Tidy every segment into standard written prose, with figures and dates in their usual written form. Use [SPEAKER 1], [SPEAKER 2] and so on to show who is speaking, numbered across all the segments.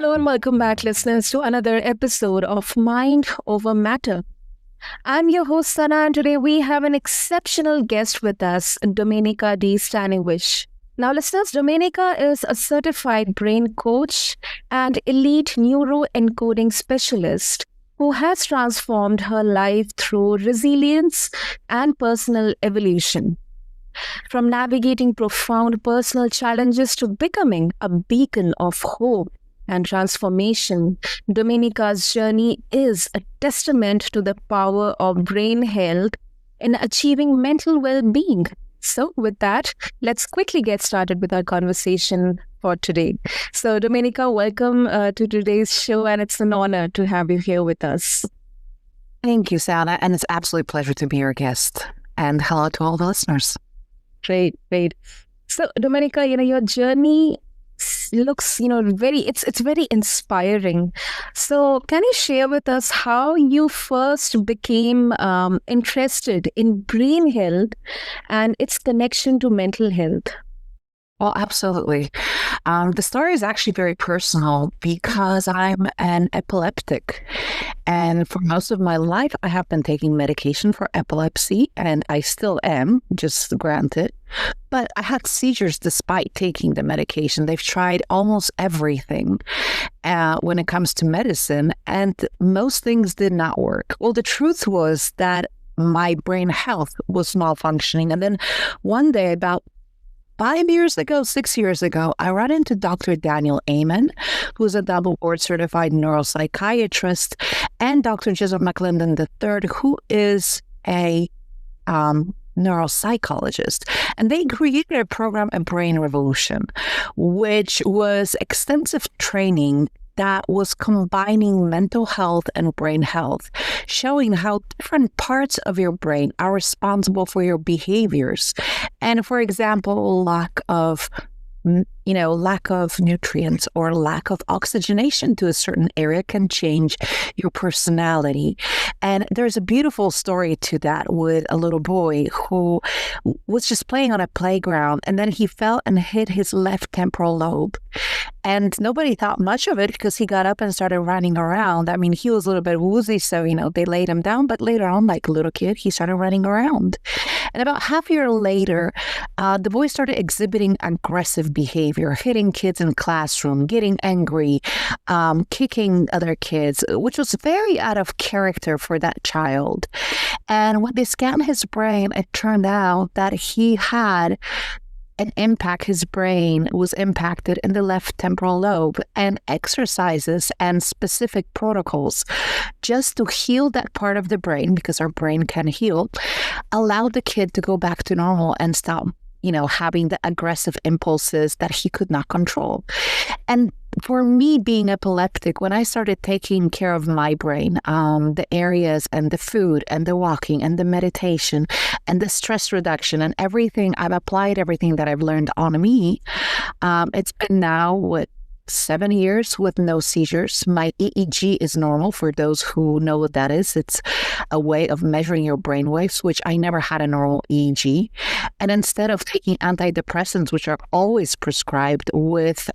[SPEAKER 1] Hello and welcome back, listeners, to another episode of Mind Over Matter. I'm your host, Sana, and today we have an exceptional guest with us, Dominika Staniewicz. Now, listeners, Dominika is a certified brain coach and elite neuroencoding specialist who has transformed her life through resilience and personal evolution. From navigating profound personal challenges to becoming a beacon of hope and transformation, Dominika's journey is a testament to the power of brain health in achieving mental well-being. So with that, let's quickly get started with our conversation for today. So Dominika, welcome to today's show, and it's an honor to have you here with us.
[SPEAKER 2] Thank you, Sana, and it's an absolute pleasure to be your guest. And hello to all the listeners.
[SPEAKER 1] Great. So Dominika, your journey looks, it's very inspiring. So can you share with us how you first became interested in brain health and its connection to mental health?
[SPEAKER 2] Well, absolutely. The story is actually very personal because I'm an epileptic. And for most of my life, I have been taking medication for epilepsy, and I still am, just granted. But I had seizures despite taking the medication. They've tried almost everything when it comes to medicine, and most things did not work. Well, the truth was that my brain health was malfunctioning. And then one day, about 6 years ago, I ran into Dr. Daniel Amen, who's a double board certified neuropsychiatrist, and Dr. Joseph McClendon III, who is a neuropsychologist. And they created a program, A Brain Revolution, which was extensive training that was combining mental health and brain health, showing how different parts of your brain are responsible for your behaviors. And for example, lack of nutrients or lack of oxygenation to a certain area can change your personality. And there's a beautiful story to that with a little boy who was just playing on a playground, and then he fell and hit his left temporal lobe. And nobody thought much of it because he got up and started running around. I mean, he was a little bit woozy, so, they laid him down. But later on, like a little kid, he started running around. And about half a year later, the boy started exhibiting aggressive behavior, hitting kids in classroom, getting angry, kicking other kids, which was very out of character for that child. And when they scanned his brain, it turned out that he had an impact. His brain was impacted in the left temporal lobe, and exercises and specific protocols just to heal that part of the brain, because our brain can heal, allowed the kid to go back to normal and stop having the aggressive impulses that he could not control. And for me, being epileptic, when I started taking care of my brain, the areas and the food and the walking and the meditation and the stress reduction and everything, I've applied everything that I've learned on me. It's been now, 7 years with no seizures. My EEG is normal. For those who know what that is, it's a way of measuring your brain waves, which I never had a normal EEG. And instead of taking antidepressants, which are always prescribed with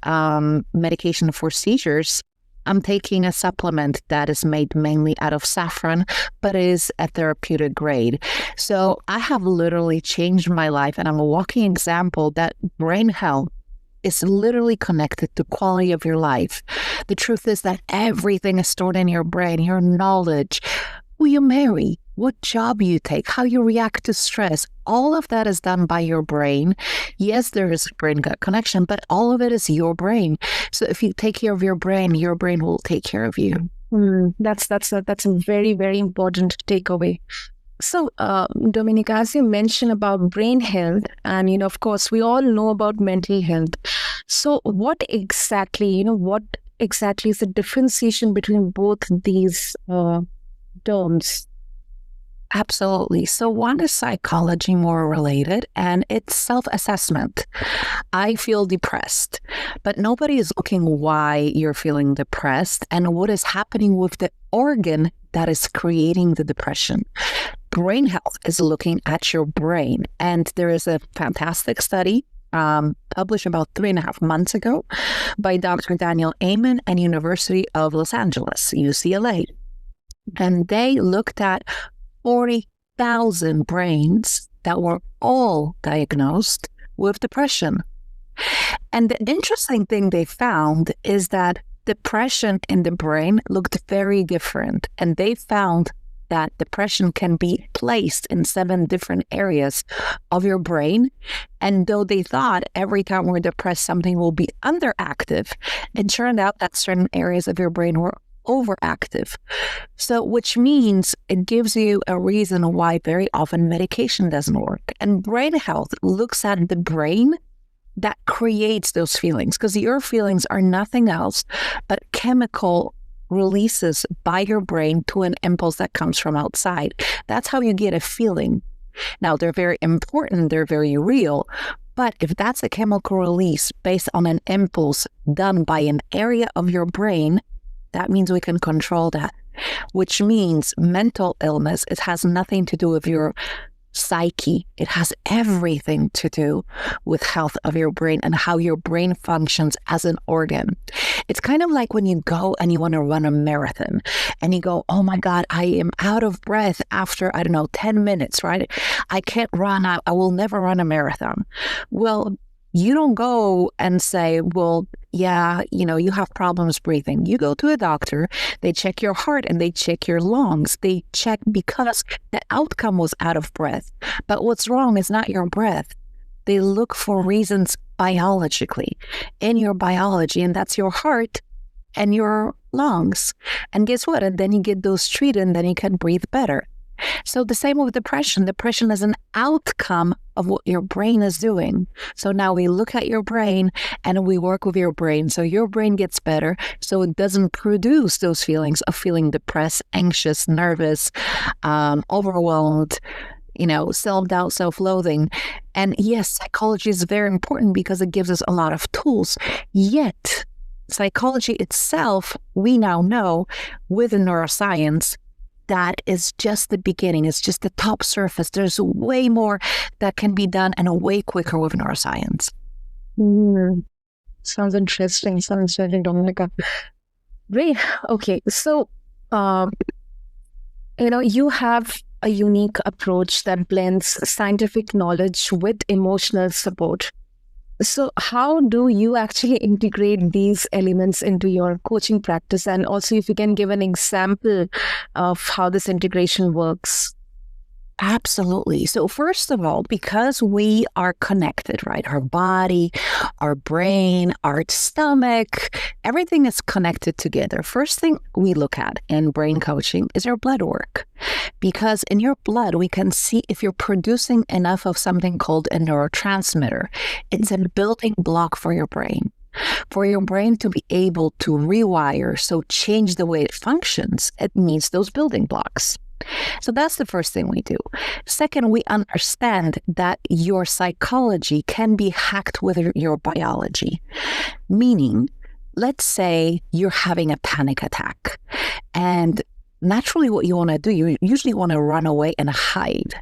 [SPEAKER 2] medication for seizures, I'm taking a supplement that is made mainly out of saffron, but is a therapeutic grade. So I have literally changed my life, and I'm a walking example that brain health is literally connected to quality of your life. The truth is that everything is stored in your brain, your knowledge, who you marry, what job you take, how you react to stress. All of that is done by your brain. Yes, there is a brain-gut connection, but all of it is your brain. So if you take care of your brain will take care of you.
[SPEAKER 1] That's a very, very important takeaway. So, Dominika, as you mentioned about brain health, and, of course, we all know about mental health. So what exactly is the differentiation between both these terms?
[SPEAKER 2] Absolutely. So one is psychology, more related, and it's self-assessment. I feel depressed, but nobody is looking why you're feeling depressed and what is happening with the organ that is creating the depression. Brain health is looking at your brain, and there is a fantastic study published about 3.5 months ago by Dr. Daniel Amen and University of Los Angeles, UCLA. And they looked at 40,000 brains that were all diagnosed with depression. And the interesting thing they found is that depression in the brain looked very different. And they found that depression can be placed in 7 different areas of your brain. And though they thought every time we're depressed, something will be underactive, it turned out that certain areas of your brain were overactive. So, which means it gives you a reason why very often medication doesn't work. And brain health looks at the brain that creates those feelings, because your feelings are nothing else but chemical releases by your brain to an impulse that comes from outside. That's how you get a feeling. Now, they're very important, they're very real, but if that's a chemical release based on an impulse done by an area of your brain, that means we can control that, which means mental illness, it has nothing to do with your psyche. It has everything to do with health of your brain and how your brain functions as an organ. It's kind of like when you go and you want to run a marathon and you go, oh my God, I am out of breath after, 10 minutes, right? I can't run. I will never run a marathon. Well, you don't go and say, well, yeah, you have problems breathing. You go to a doctor, they check your heart and they check your lungs. They check because the outcome was out of breath. But what's wrong is not your breath. They look for reasons biologically in your biology, and that's your heart and your lungs. And guess what? And then you get those treated and then you can breathe better. So the same with depression. Depression is an outcome of what your brain is doing. So now we look at your brain and we work with your brain. So your brain gets better so it doesn't produce those feelings of feeling depressed, anxious, nervous, overwhelmed, self-doubt, self-loathing. And yes, psychology is very important because it gives us a lot of tools. Yet, psychology itself, we now know with neuroscience, that is just the beginning. It's just the top surface. There's way more that can be done and way quicker with neuroscience.
[SPEAKER 1] Sounds interesting, Dominika. Great. Okay. So, you have a unique approach that blends scientific knowledge with emotional support. So how do you actually integrate these elements into your coaching practice? And also, if you can give an example of how this integration works.
[SPEAKER 2] Absolutely. So first of all, because we are connected, right? Our body, our brain, our stomach, everything is connected together. First thing we look at in brain coaching is your blood work. Because in your blood, we can see if you're producing enough of something called a neurotransmitter. It's a building block for your brain. For your brain to be able to rewire, so change the way it functions, it needs those building blocks. So that's the first thing we do. Second, we understand that your psychology can be hacked with your biology. Meaning, let's say you're having a panic attack. And naturally what you want to do, you usually want to run away and hide.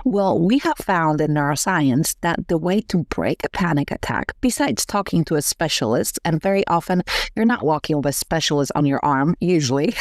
[SPEAKER 2] Well, we have found in neuroscience that the way to break a panic attack, besides talking to a specialist, and very often you're not walking with a specialist on your arm, usually.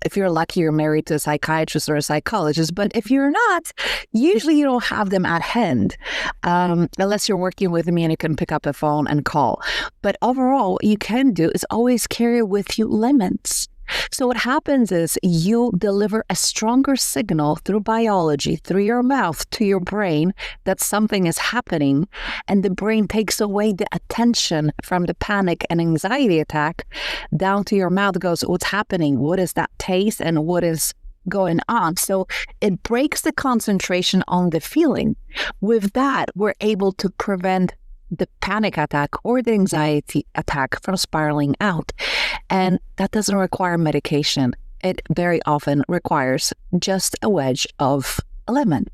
[SPEAKER 2] If you're lucky, you're married to a psychiatrist or a psychologist. But if you're not, usually you don't have them at hand, unless you're working with me and you can pick up the phone and call. But overall, what you can do is always carry with you lemons. So what happens is you deliver a stronger signal through biology, through your mouth to your brain that something is happening, and the brain takes away the attention from the panic and anxiety attack down to your mouth, goes, what's happening? What is that taste and what is going on? So it breaks the concentration on the feeling. With that, we're able to prevent the panic attack or the anxiety attack from spiraling out. And that doesn't require medication. It very often requires just a wedge of a lemon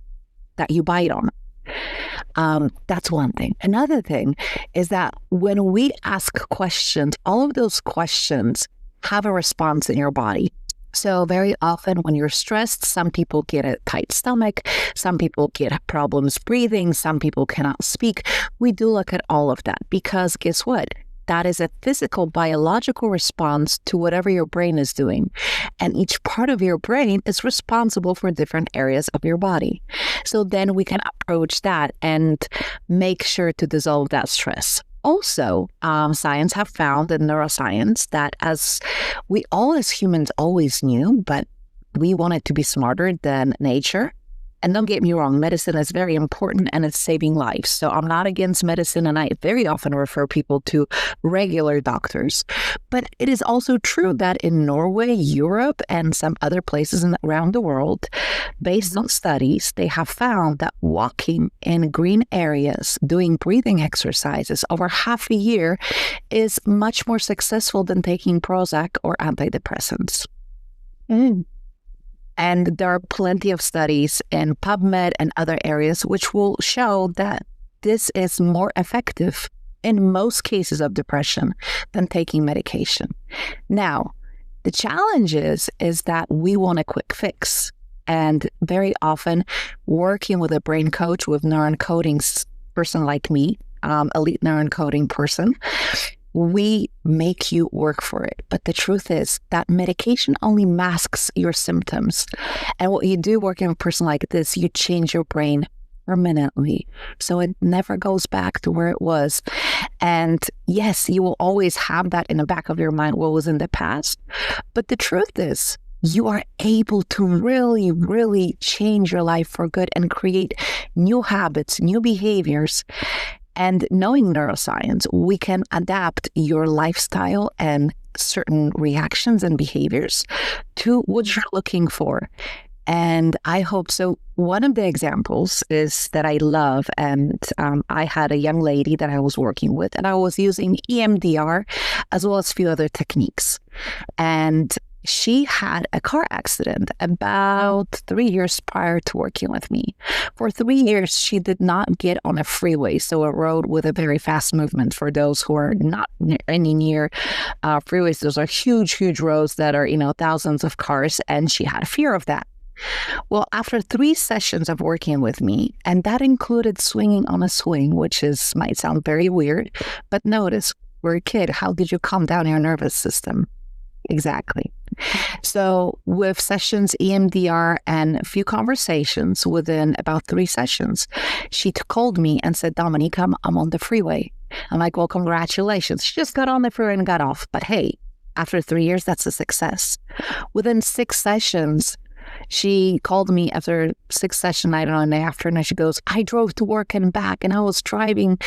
[SPEAKER 2] that you bite on. That's one thing. Another thing is that when we ask questions, all of those questions have a response in your body. So very often when you're stressed, some people get a tight stomach, some people get problems breathing, some people cannot speak. We do look at all of that because guess what? That is a physical, biological response to whatever your brain is doing. And each part of your brain is responsible for different areas of your body. So then we can approach that and make sure to dissolve that stress. Also, science have found in neuroscience that as we all as humans always knew, but we wanted to be smarter than nature. And don't get me wrong, medicine is very important and it's saving lives. So I'm not against medicine, and I very often refer people to regular doctors. But it is also true that in Norway, Europe, and some other places around the world, based on studies, they have found that walking in green areas, doing breathing exercises over half a year is much more successful than taking Prozac or antidepressants. And there are plenty of studies in PubMed and other areas which will show that this is more effective in most cases of depression than taking medication. Now, the challenge is that we want a quick fix. And very often working with a brain coach with neuroencoding person like me, elite neuroencoding person, we make you work for it. But the truth is that medication only masks your symptoms. And what you do working with a person like this, you change your brain permanently. So it never goes back to where it was. And yes, you will always have that in the back of your mind, what was in the past. But the truth is, you are able to really, really change your life for good and create new habits, new behaviors. And knowing neuroscience, we can adapt your lifestyle and certain reactions and behaviors to what you're looking for. And I hope so. One of the examples is that I love, and I had a young lady that I was working with, and I was using EMDR as well as a few other techniques. And she had a car accident about 3 years prior to working with me. For 3 years, she did not get on a freeway, so a road with a very fast movement. For those who are not near freeways, those are huge, huge roads that are, thousands of cars, and she had a fear of that. Well, after 3 sessions of working with me, and that included swinging on a swing, which might sound very weird, but notice, we're a kid. How did you calm down your nervous system? Exactly. So with sessions, EMDR, and a few conversations within about 3 sessions, she called me and said, Dominika, I'm on the freeway. I'm like, well, congratulations. She just got on the freeway and got off. But hey, after 3 years, that's a success. Within 6 sessions, she called me after 6 sessions, I don't know, in the afternoon. She goes, I drove to work and back, and I was driving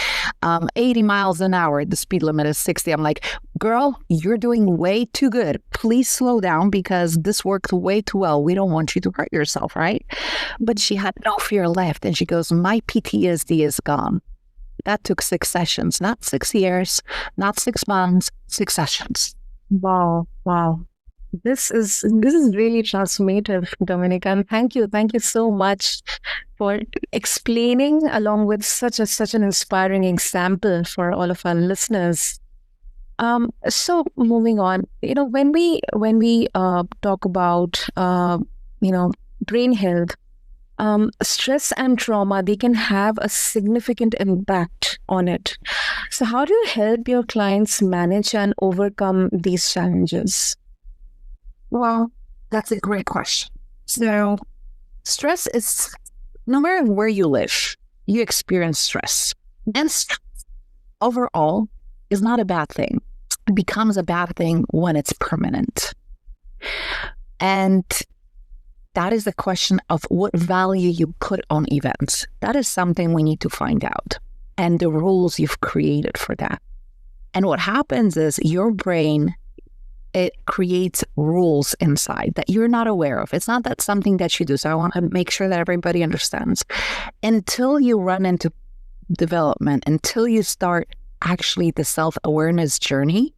[SPEAKER 2] 80 miles an hour. The speed limit is 60. I'm like, girl, you're doing way too good. Please slow down because this worked way too well. We don't want you to hurt yourself, right? But she had no fear left. And she goes, my PTSD is gone. That took 6 sessions, not 6 years, not 6 months, 6 sessions.
[SPEAKER 1] Wow. This is really transformative, Dominika, and thank you so much for explaining along with such an inspiring example for all of our listeners. So moving on, when we talk about brain health, stress and trauma, they can have a significant impact on it. So how do you help your clients manage and overcome these challenges?
[SPEAKER 2] Well, that's a great question. So stress is, no matter where you live, you experience stress. And stress overall is not a bad thing. It becomes a bad thing when it's permanent. And that is the question of what value you put on events. That is something we need to find out. And the rules you've created for that. And what happens is your brain, it creates rules inside that you're not aware of. It's not that something that you do. So I want to make sure that everybody understands. Until you run into development, until you start actually the self-awareness journey,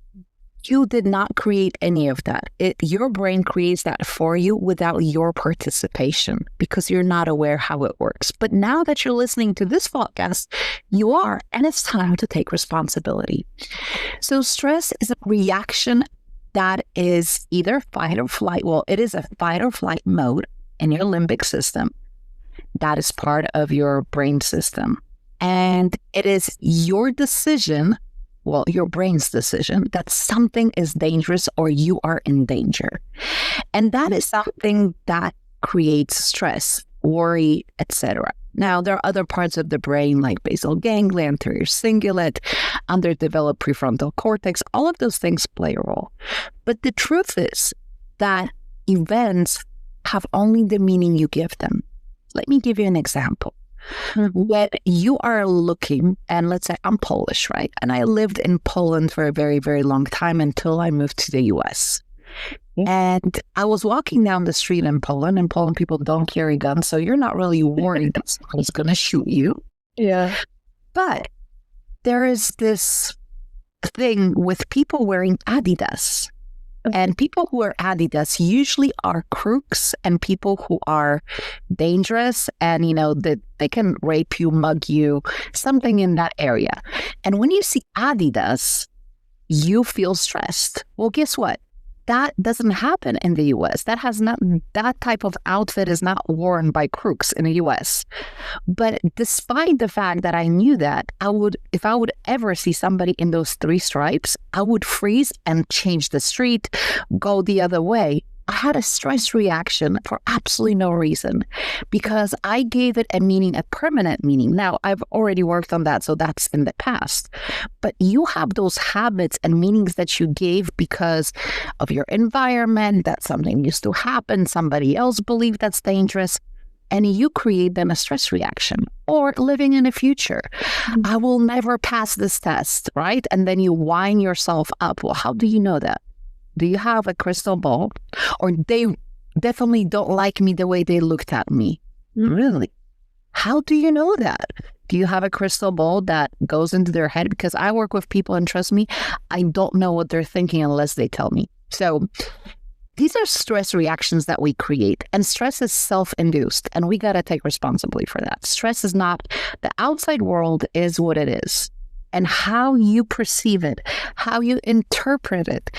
[SPEAKER 2] you did not create any of that. Your brain creates that for you without your participation because you're not aware how it works. But now that you're listening to this podcast, you are, and it's time to take responsibility. So stress is a reaction that is either fight or flight. Well, it is a fight or flight mode in your limbic system. That is part of your brain system. And it is your decision, well, your brain's decision, that something is dangerous or you are in danger. And that is something that creates stress, worry, etc. Now, there are other parts of the brain like basal ganglia, anterior cingulate, underdeveloped prefrontal cortex. All of those things play a role. But the truth is that events have only the meaning you give them. Let me give you an example. When you are looking, and let's say I'm Polish, right? And I lived in Poland for a very, very long time until I moved to the US. And I was walking down the street in Poland, and Poland people don't carry guns, so you're not really worried that someone's going to shoot you.
[SPEAKER 1] Yeah.
[SPEAKER 2] But there is this thing with people wearing Adidas. And people who wear Adidas usually are crooks and people who are dangerous and, that they can rape you, mug you, something in that area. And when you see Adidas, you feel stressed. Well, guess what? That doesn't happen in the US. That type of outfit is not worn by crooks in the US. But despite the fact that I knew that, if I would ever see somebody in those 3 stripes, I would freeze and change the street, go the other way. I had a stress reaction for absolutely no reason because I gave it a permanent meaning. Now, I've already worked on that, so that's in the past. But you have those habits and meanings that you gave because of your environment, that something used to happen, somebody else believed that's dangerous, and you create then a stress reaction. Or living in the future. I will never pass this test, right? And then you wind yourself up. Well, how do you know that? Do you have a crystal ball? Or they definitely don't like me the way they looked at me. Really? How do you know that? Do you have a crystal ball that goes into their head? Because I work with people and trust me, I don't know what they're thinking unless they tell me. So these are stress reactions that we create, and stress is self-induced, and we got to take responsibility for that. Stress is not, the outside world is what it is, and how you perceive it, how you interpret it,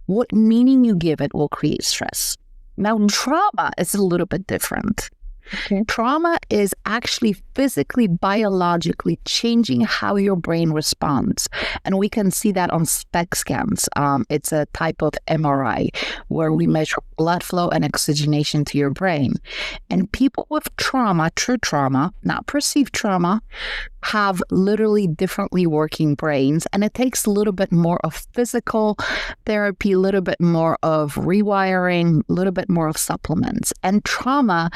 [SPEAKER 2] what meaning you give it will create stress. Now, trauma is a little bit different. Okay. Trauma is actually physically, biologically changing how your brain responds. And we can see that on SPECT scans. It's a type of MRI where we measure blood flow and oxygenation to your brain. And people with trauma, true trauma, not perceived trauma, have literally differently working brains. And it takes a little bit more of physical therapy, a little bit more of rewiring, a little bit more of supplements. And trauma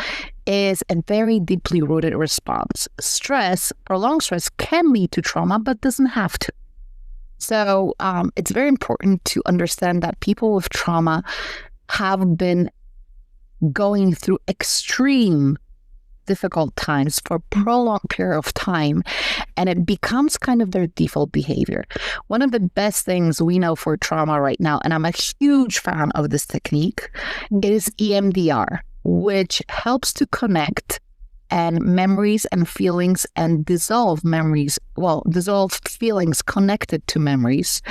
[SPEAKER 2] is a very deeply rooted response. Stress, prolonged stress, can lead to trauma, but doesn't have to. So it's very important to understand that people with trauma have been going through extreme difficult times for a prolonged period of time, and it becomes kind of their default behavior. One of the best things we know for trauma right now, and I'm a huge fan of this technique, is EMDR, which helps to connect and memories and feelings and dissolve feelings connected to memories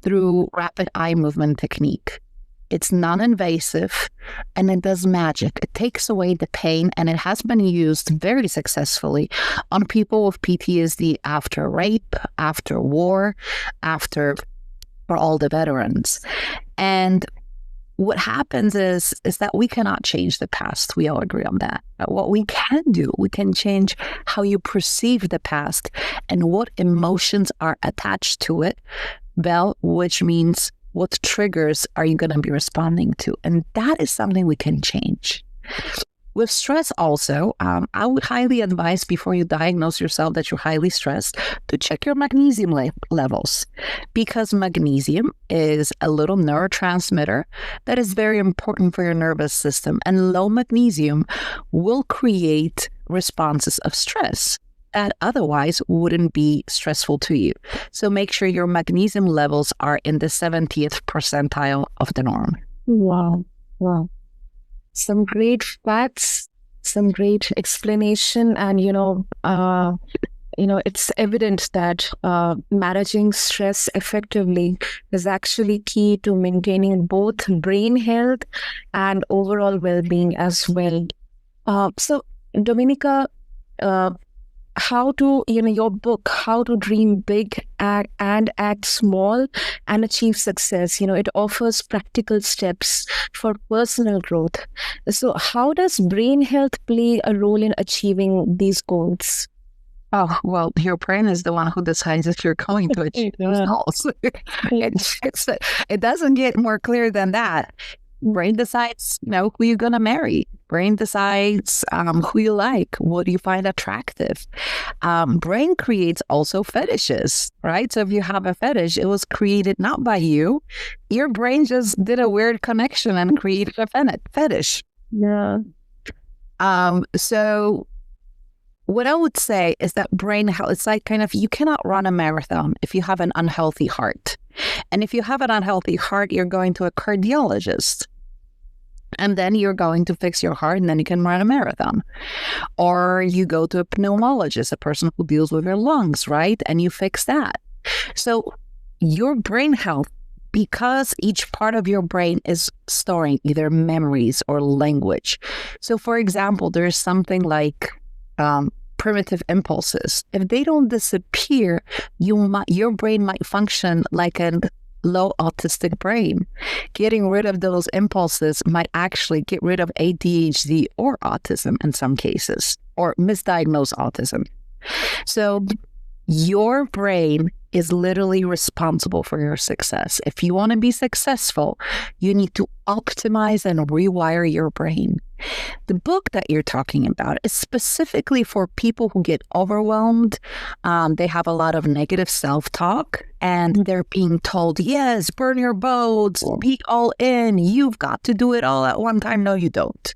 [SPEAKER 2] through rapid eye movement technique. It's non-invasive and it does magic. It takes away the pain, and it has been used very successfully on people with PTSD after rape, after war, for all the veterans. And what happens is that we cannot change the past. We all agree on that. But what we can do, we can change how you perceive the past and what emotions are attached to it, which means what triggers are you going to be responding to? And that is something we can change. With stress also, I would highly advise before you diagnose yourself that you're highly stressed to check your magnesium levels, because magnesium is a little neurotransmitter that is very important for your nervous system, and low magnesium will create responses of stress that otherwise wouldn't be stressful to you. So make sure your magnesium levels are in the 70th percentile of the norm.
[SPEAKER 1] Wow. Some great facts, some great explanation, and it's evident that managing stress effectively is actually key to maintaining both brain health and overall well-being as well. So, Dominika, how to, your book, How to Dream Big and Act Small and Achieve Success, it offers practical steps for personal growth. So how does brain health play a role in achieving these goals?
[SPEAKER 2] Oh, well, your brain is the one who decides if you're going to achieve those goals. It doesn't get more clear than that. Brain decides, who you're going to marry. Brain decides who you like, what do you find attractive. Brain creates also fetishes, right? So if you have a fetish, it was created not by you. Your brain just did a weird connection and created a fetish.
[SPEAKER 1] Yeah.
[SPEAKER 2] So what I would say is that brain health, it's like you cannot run a marathon if you have an unhealthy heart. And if you have an unhealthy heart, you're going to a cardiologist. And then you're going to fix your heart, and then you can run a marathon. Or you go to a pneumologist, a person who deals with your lungs, right? And you fix that. So your brain health, because each part of your brain is storing either memories or language. So for example, there's something like primitive impulses. If they don't disappear, your brain might function like a low autistic brain. Getting rid of those impulses might actually get rid of ADHD or autism in some cases, or misdiagnosed autism. So your brain is literally responsible for your success. If you want to be successful, you need to optimize and rewire your brain. The book that you're talking about is specifically for people who get overwhelmed. They have a lot of negative self-talk, and they're being told, yes, burn your boats, be all in. You've got to do it all at one time. No, you don't.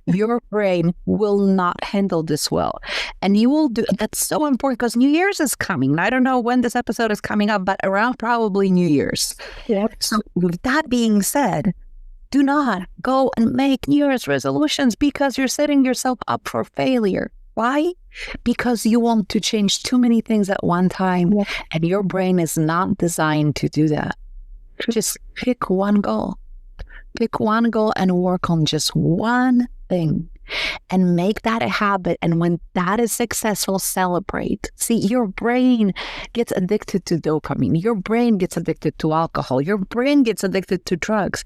[SPEAKER 2] Your brain will not handle this well. And you will do, that's so important because New Year's is coming. I don't know when this episode is coming up, but around probably New Year's.
[SPEAKER 1] Yep.
[SPEAKER 2] So with that being said, do not go and make New Year's resolutions because you're setting yourself up for failure. Why? Because you want to change too many things at one time, and your brain is not designed to do that. Just pick one goal. Pick one goal and work on just one thing and make that a habit. And when that is successful, celebrate. See, your brain gets addicted to dopamine. Your brain gets addicted to alcohol. Your brain gets addicted to drugs.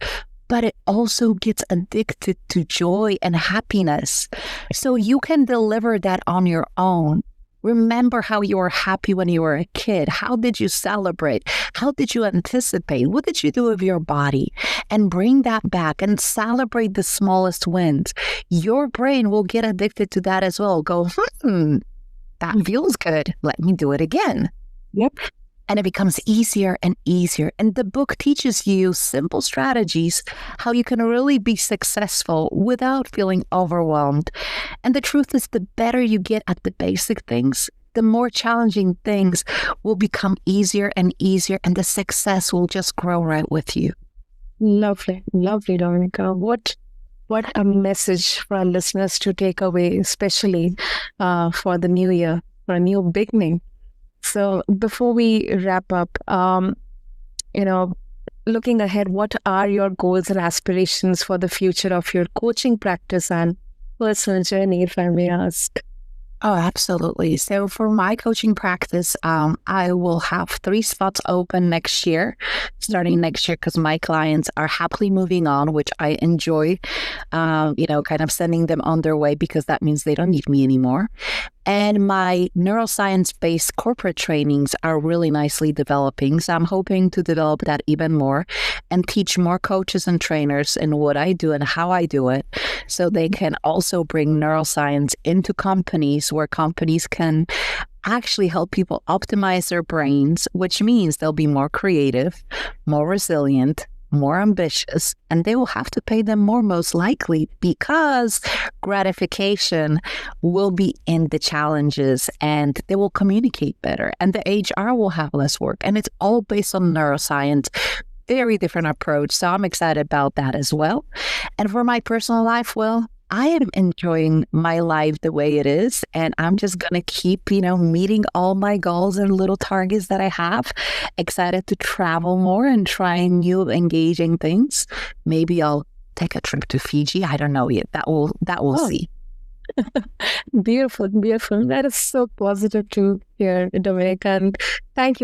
[SPEAKER 2] But it also gets addicted to joy and happiness. So you can deliver that on your own. Remember how you were happy when you were a kid. How did you celebrate? How did you anticipate? What did you do with your body? And bring that back and celebrate the smallest wins. Your brain will get addicted to that as well. Go, that feels good. Let me do it again.
[SPEAKER 1] Yep.
[SPEAKER 2] And it becomes easier and easier. And the book teaches you simple strategies, how you can really be successful without feeling overwhelmed. And the truth is, the better you get at the basic things, the more challenging things will become easier and easier, and the success will just grow right with you.
[SPEAKER 1] Lovely, lovely, Dominika. What a message for our listeners to take away, especially for the new year, for a new beginning. So before we wrap up, looking ahead, what are your goals and aspirations for the future of your coaching practice and personal journey, if I may ask?
[SPEAKER 2] Oh, absolutely. So for my coaching practice, I will have 3 spots open next year, starting next year, because my clients are happily moving on, which I enjoy, kind of sending them on their way, because that means they don't need me anymore. And my neuroscience-based corporate trainings are really nicely developing. So I'm hoping to develop that even more and teach more coaches and trainers in what I do and how I do it, so they can also bring neuroscience into companies, where companies can actually help people optimize their brains, which means they'll be more creative, more resilient, more ambitious, and they will have to pay them more, most likely, because gratification will be in the challenges, and they will communicate better, and the HR will have less work. And it's all based on neuroscience. Very different approach. So I'm excited about that as well. And for my personal life, well, I am enjoying my life the way it is, and I'm just going to keep, meeting all my goals and little targets that I have. Excited to travel more and try new engaging things. Maybe I'll take a trip to Fiji. I don't know yet. That we'll see.
[SPEAKER 1] Beautiful, beautiful. That is so positive to hear, Dominika. And thank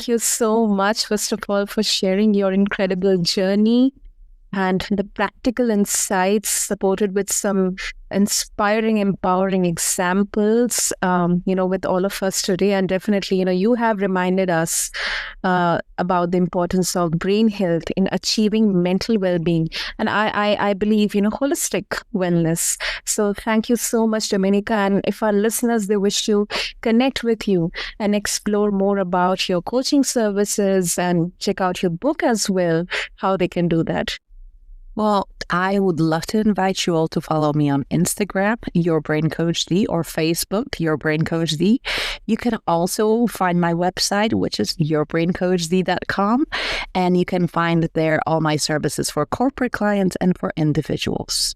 [SPEAKER 1] you so much, first of all, for sharing your incredible journey and the practical insights supported with some inspiring, empowering examples, with all of us today. And definitely, you have reminded us about the importance of brain health in achieving mental well-being. And I believe, holistic wellness. So thank you so much, Dominika. And if our listeners, they wish to connect with you and explore more about your coaching services and check out your book as well, how they can do that.
[SPEAKER 2] Well, I would love to invite you all to follow me on Instagram, Your Brain Coach D, or Facebook, Your Brain Coach D. You can also find my website, which is yourbraincoachd.com, and you can find there all my services for corporate clients and for individuals.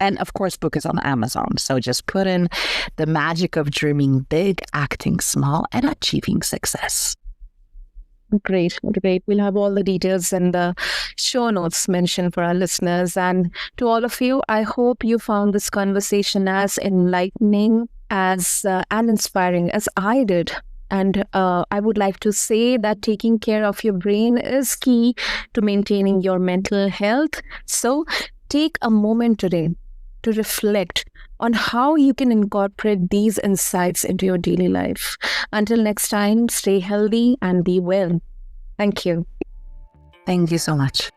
[SPEAKER 2] And of course, book is on Amazon. So just put in The Magic of Dreaming Big, Acting Small, and Achieving Success.
[SPEAKER 1] Great. We'll have all the details in the show notes mentioned for our listeners. And to all of you, I hope you found this conversation as enlightening and inspiring as I did. And I would like to say that taking care of your brain is key to maintaining your mental health. So take a moment today to reflect on how you can incorporate these insights into your daily life. Until next time, stay healthy and be well. Thank you.
[SPEAKER 2] Thank you so much.